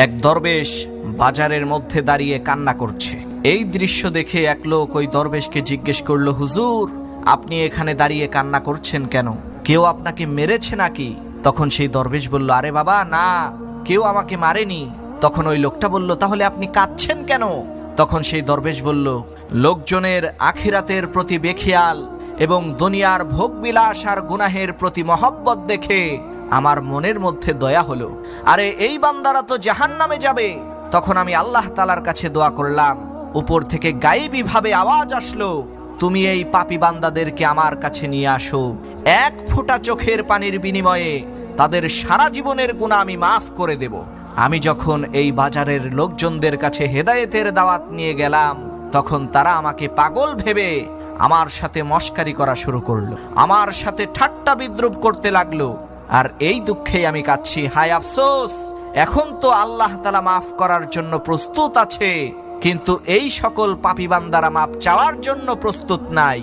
এক দরবেশ বাজারের মধ্যে দাঁড়িয়ে কান্না করছে। এই দৃশ্য দেখে এক লোক ওই দরবেশকে জিজ্ঞেস করলো, হুজুর, আপনি এখানে দাঁড়িয়ে কান্না করছেন কেন? কেউ আপনাকে মেরেছে নাকি? তখন সেই দরবেশ বলল, আরে বাবা না, কেউ আমাকে মারেনি। তখন ওই লোকটা বলল, তাহলে আপনি কাঁদছেন কেন? তখন সেই দরবেশ বলল, লোকজনের আখিরাতের প্রতি বেখিয়াল এবং দুনিয়ার ভোগবিলাস আর গুনাহের প্রতি মহব্বত দেখে আমার মনের মধ্যে দয়া হলো। আরে এই বান্দারা তো জাহান্নামে যাবে। তখন আমি আল্লাহ তাআলার কাছে দোয়া করলাম। উপর থেকে গায়েবী ভাবে আওয়াজ আসলো, তুমি এই পাপী বান্দাদেরকে আমার কাছে নিয়ে আসো। এক ফোঁটা চোখের পানির বিনিময়ে তাদের সারা জীবনের গুনাহ আমি মাফ করে দেব। আমি যখন এই বাজারের লোকজনদের কাছে হেদায়েতের দাওয়াত নিয়ে গেলাম, তখন তারা আমাকে পাগল ভেবে আমার সাথে মশকারি করা শুরু করলো, আমার সাথে ঠাট্টা বিদ্রুপ করতে লাগলো। আর এই দুঃখে আমি কাঁদছি, হায় আফসোস, এখন তো আল্লাহ তাআলা মাফ করার জন্য প্রস্তুত আছে, কিন্তু এই সকল পাপী বান্দারা মাপ চাওয়ার জন্য প্রস্তুত নাই।